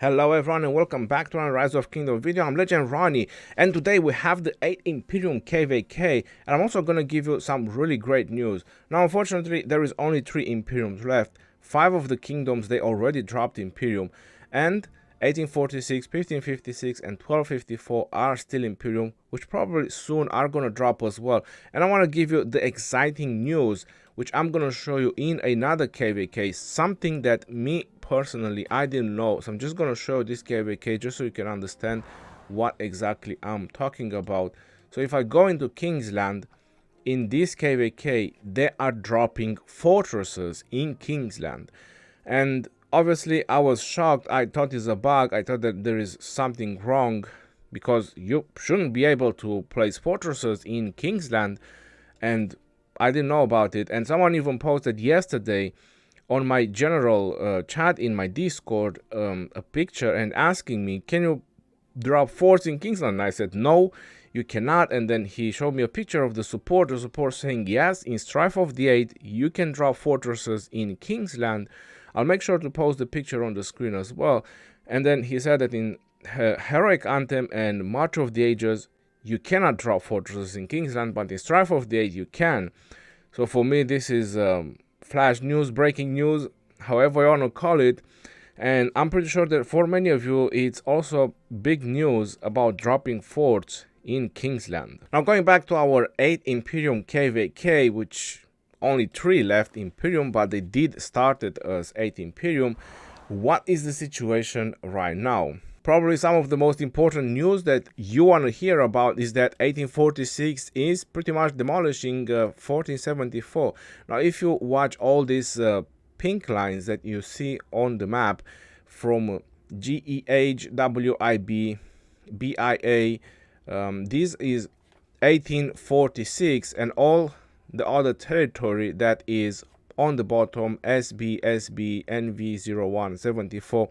Hello everyone and welcome back to another Rise of Kingdom video. I'm Legend Ronnie and today we have the 8 Imperium KvK, and I'm also going to give you some really great news. Now unfortunately there is only 3 Imperiums left. 5 of the kingdoms they already dropped Imperium, and 1846, 1556 and 1254 are still Imperium, which probably soon are going to drop as well. And I want to give you the exciting news which I'm going to show you in another KvK, something that me personally I didn't know. So I'm just going to show this KvK just so you can understand what exactly I'm talking about. So if I go into Kingsland, in this KvK they are dropping fortresses in Kingsland, and obviously I was shocked. I thought it's a bug. I thought that there is something wrong because you shouldn't be able to place fortresses in Kingsland, and I didn't know about it. And someone even posted yesterday on my general chat in my Discord a picture and asking me, can you drop forts in Kingsland? And I said no, you cannot. And then he showed me a picture of the support saying yes, in Strife of the 8 you can drop fortresses in Kingsland. I'll make sure to post the picture on the screen as well. And then he said that in Heroic Anthem and March of the Ages you cannot drop fortresses in Kingsland, but in Strife of the 8 you can. So for me this is flash news, breaking news, however you want to call it. And I'm pretty sure that for many of you it's also big news about dropping forts in Kingsland. Now going back to our 8 Imperium KvK, which only 3 left Imperium, but they did start it as 8 Imperium. What is the situation right now? Probably some of the most important news that you want to hear about is that 1846 is pretty much demolishing 1474. Now if you watch all these pink lines that you see on the map from GEH, WIB, BIA, this is 1846, and all the other territory that is on the bottom, SB, SB, NV01, 74.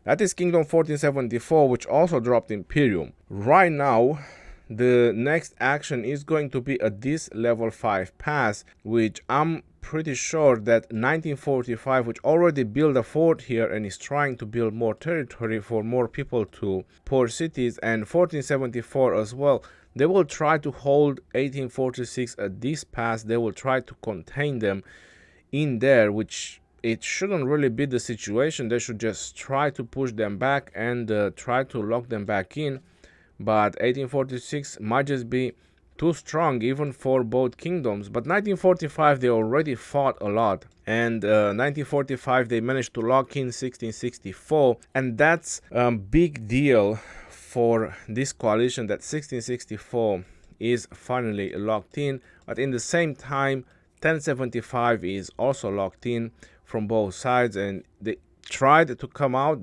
That is Kingdom 1474, which also dropped Imperium. Right now, the next action is going to be at this level 5 pass, which I'm pretty sure that 1945, which already built a fort here and is trying to build more territory for more people to pour cities, and 1474 as well, they will try to hold 1846 at this pass. They will try to contain them in there, which it shouldn't really be the situation. They should just try to push them back and try to lock them back in. But 1846 might just be too strong even for both kingdoms. But 1945 they already fought a lot, and 1945 they managed to lock in 1664, and that's a big deal for this coalition that 1664 is finally locked in. But in the same time 1075 is also locked in from both sides, and they tried to come out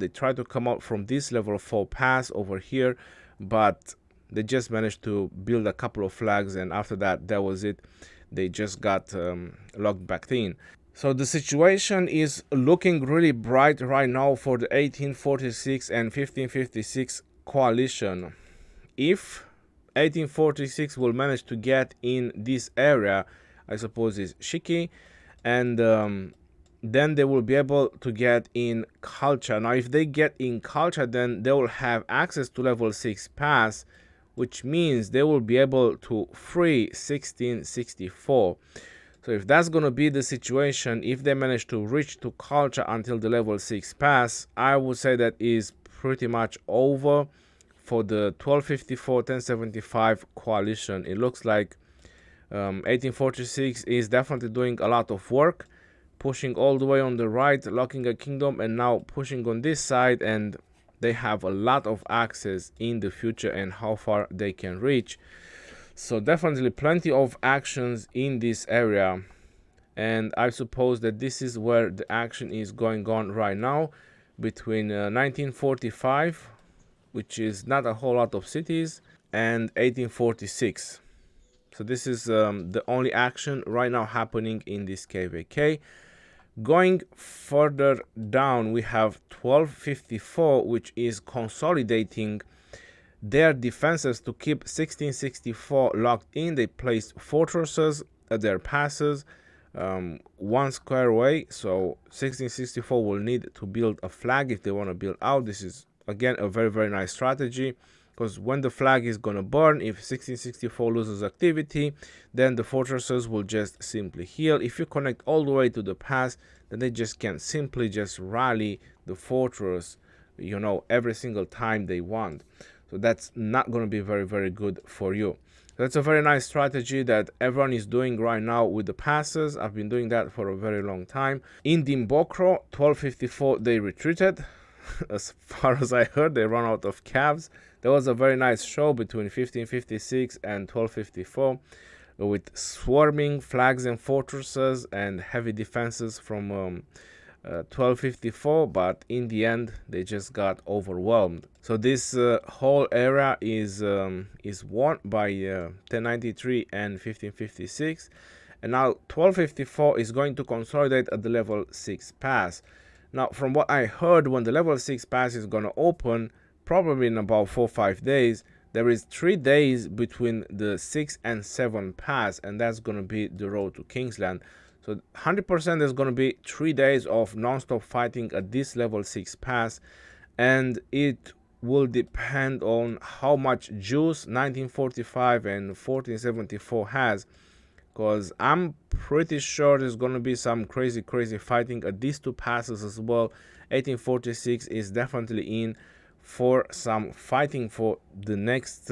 from this level 4 pass over here, but they just managed to build a couple of flags, and after that was it. They just got locked back in. So the situation is looking really bright right now for the 1846 and 1556 coalition. If 1846 will manage to get in this area, I suppose is Shiki, and then they will be able to get in culture. Now if they get in culture, then they will have access to level 6 pass, which means they will be able to free 1664. So if that's going to be the situation, if they manage to reach to culture until the level 6 pass, I would say that is pretty much over for the 1254 1075 coalition. It looks like 1846 is definitely doing a lot of work, pushing all the way on the right, locking a kingdom, and now pushing on this side, and they have a lot of access in the future and how far they can reach. So definitely plenty of actions in this area, and I suppose that this is where the action is going on right now between 1945, which is not a whole lot of cities, and 1846. So this is the only action right now happening in this KvK. Going further down, we have 1254, which is consolidating their defenses to keep 1664 locked in. They placed fortresses at their passes 1 square away, so 1664 will need to build a flag if they want to build out. This is again a very nice strategy, because when the flag is gonna burn, if 1664 loses activity, then the fortresses will just simply heal. If you connect all the way to the pass, then they just can simply just rally the fortress, you know, every single time they want. So that's not going to be very good for you. That's a very nice strategy that everyone is doing right now with the passes. I've been doing that for a very long time. In Dimbokro, 1254 they retreated. As far as I heard, they ran out of cabs. There was a very nice show between 1556 and 1254 with swarming flags and fortresses and heavy defenses from 1254, but in the end they just got overwhelmed. So this whole area is won by 1093 and 1556, and now 1254 is going to consolidate at the level 6 pass. Now, from what I heard, when the level 6 pass is going to open, probably in about 4-5 days, there is 3 days between the 6 and 7 pass, and that's going to be the road to Kingsland. So 100% there's going to be 3 days of non-stop fighting at this level 6 pass, and it will depend on how much juice 1945 and 1474 has, because I'm pretty sure there's going to be some crazy fighting at these two passes as well. 1846 is definitely in for some fighting for the next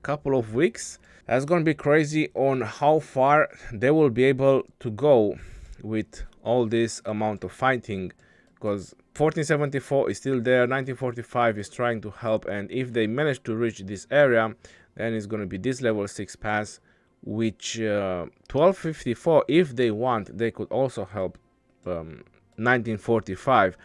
couple of weeks. That's going to be crazy on how far they will be able to go with all this amount of fighting, because 1474 is still there, 1945 is trying to help, and if they manage to reach this area, then it's going to be this level 6 pass, which 1254, if they want, they could also help 1945.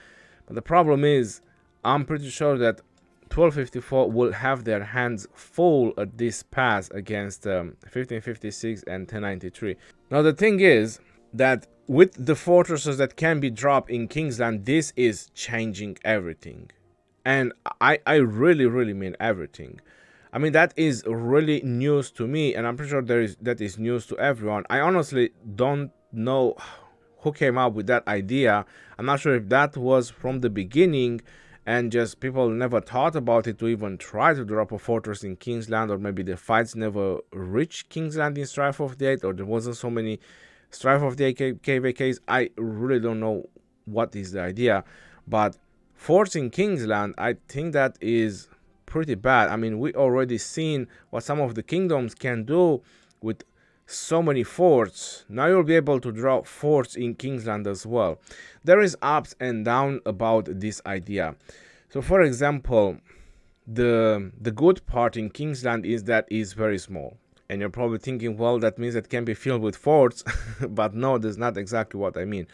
But the problem is, I'm pretty sure that 1254 will have their hands full at this pass against 1556 and 1093. Now the thing is that with the fortresses that can be dropped in Kingsland, this is changing everything, and I really mean everything. I mean, that is really news to me, and I'm pretty sure that is news to everyone. I honestly don't know who came up with that idea. I'm not sure if that was from the beginning and just people never thought about it to even try to drop a fortress in Kingsland, or maybe the fights never reached Kingsland in Strife of the 8, or there wasn't so many Strife of the 8 KvKs. I really don't know what is the idea, but forts in Kingsland, I think that is pretty bad. I mean, we already seen what some of the kingdoms can do with so many forts. Now you'll be able to draw forts in Kingsland as well. There is ups and downs about this idea. So for example, the good part in Kingsland is that it's very small, and you're probably thinking, well, that means it can be filled with forts. But no, that's not exactly what I mean.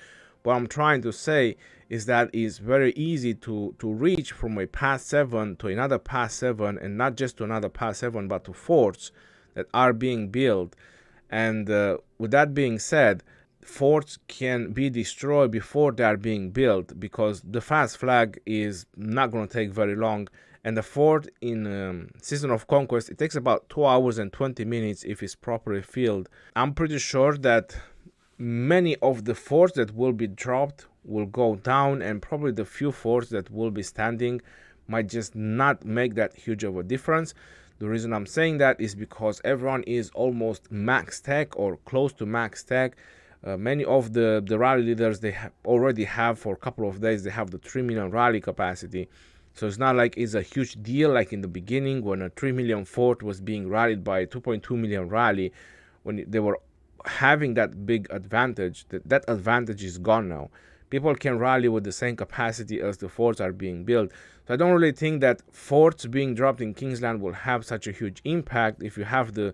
What I'm trying to say is that it's very easy to reach from a pass 7 to another pass 7, and not just to another pass 7, but to forts that are being built. And with that being said, forts can be destroyed before they are being built, because the fast flag is not going to take very long, and the fort in Season of Conquest, it takes about 2 hours and 20 minutes if it's properly filled. I'm pretty sure that many of the forts that will be dropped will go down, and probably the few forts that will be standing might just not make that huge of a difference. The reason I'm saying that is because everyone is almost max tech or close to max tech. Many of the rally leaders, they already have, for a couple of days, they have the 3 million rally capacity. So it's not like it's a huge deal like in the beginning when a 3 million fort was being rallied by 2.2 million rally, when they were having that big advantage. That advantage is gone now. People can rally with the same capacity as the forts are being built. So I don't really think that forts being dropped in Kingsland will have such a huge impact. If you have the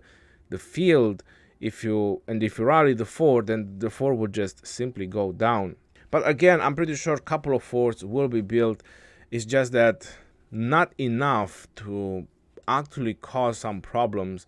field, if you rally the fort, then the fort would just simply go down. But again, I'm pretty sure a couple of forts will be built. It's just that not enough to actually cause some problems,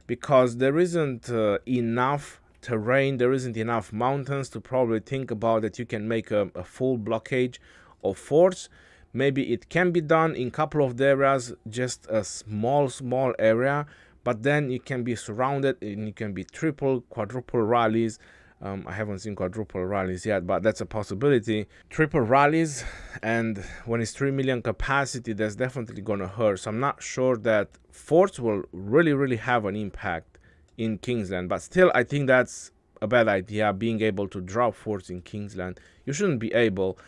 because there isn't enough terrain, there isn't enough mountains to probably think about that you can make a full blockade of forts. Maybe it can be done in a couple of areas, just a small area, but then you can be surrounded and you can be triple, quadruple rallies. I haven't seen quadruple rallies yet, but that's a possibility. Triple rallies, and when it's 3 million capacity, that's definitely gonna hurt. So I'm not sure that forts will really have an impact in Kingsland, but still I think that's a bad idea, being able to drop forts in Kingsland. You shouldn't be able.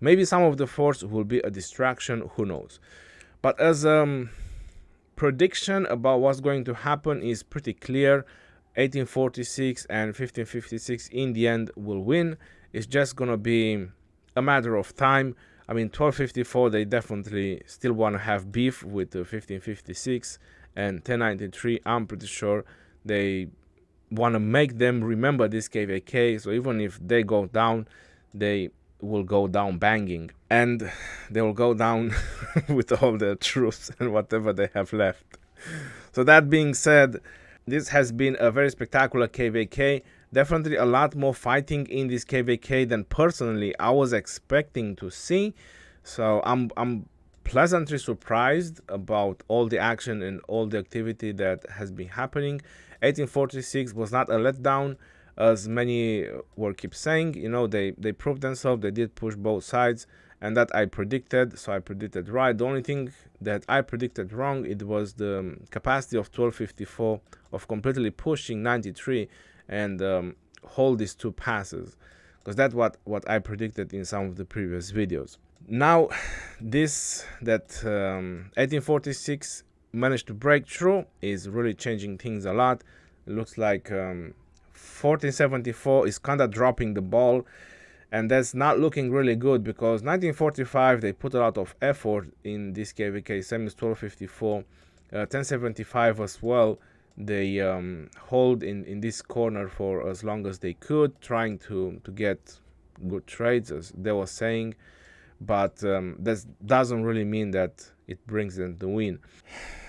Maybe some of the forts will be a distraction, who knows. But as prediction about what's going to happen is pretty clear. 1846 and 1556 in the end will win. It's just gonna be a matter of time. I mean, 1254, they definitely still want to have beef with 1556, and 1093, I'm pretty sure they want to make them remember this KvK. So even if they go down, they will go down banging, and they will go down with all the troops and whatever they have left. So that being said, this has been a very spectacular KvK. Definitely a lot more fighting in this KvK than personally I was expecting to see. So I'm pleasantly surprised about all the action and all the activity that has been happening. 1846 was not a letdown, as many were keep saying. You know, they proved themselves, they did push both sides, and that I predicted, so I predicted right. The only thing that I predicted wrong, it was the capacity of 1254 of completely pushing 93 and hold these two passes, because that's what I predicted in some of the previous videos. Now this that 1846 managed to break through is really changing things a lot. It looks like 1474 is kind of dropping the ball, and that's not looking really good, because 1945 they put a lot of effort in this KvK, same as 1254. 1075 as well, they hold in this corner for as long as they could, trying to get good trades, as they were saying, but that doesn't really mean that it brings them the win.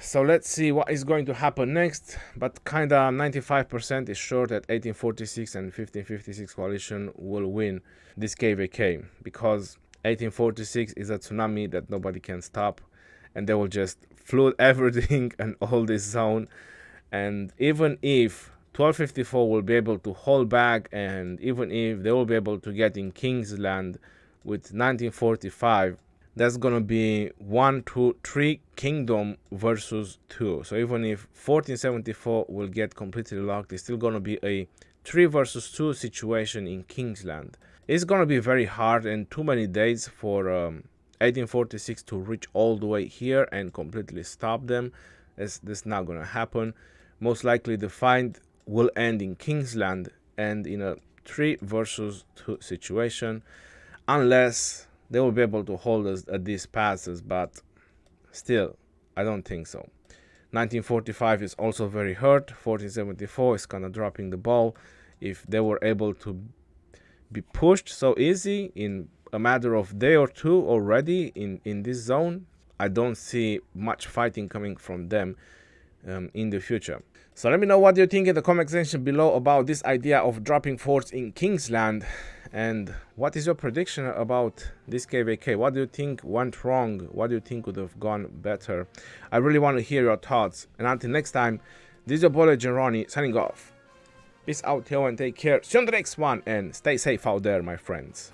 So let's see what is going to happen next, but kinda 95% is sure that 1846 and 1556 coalition will win this KvK, because 1846 is a tsunami that nobody can stop, and they will just flood everything and all this zone. And even if 1254 will be able to hold back, and even if they will be able to get in Kingsland with 1945, that's gonna be 1, 2, 3 kingdom versus 2. So even if 1474 will get completely locked, it's still gonna be a 3 versus 2 situation in Kingsland. It's gonna be very hard and too many days for 1846 to reach all the way here and completely stop them. That's not gonna happen. Most likely the fight will end in Kingsland and in a 3 versus 2 situation, unless they will be able to hold us at these passes, but still, I don't think so. 1945 is also very hurt. 1474 is kind of dropping the ball. If they were able to be pushed so easy in a matter of day or two already in this zone, I don't see much fighting coming from them in the future. So let me know what you think in the comment section below about this idea of dropping forts in Kingsland, and what is your prediction about this KvK? What do you think went wrong? What do you think would have gone better? I really want to hear your thoughts, and until next time, this is your boy Legend Ronnie signing off. Peace out, yo, and take care. See you on the next one, and stay safe out there, my friends.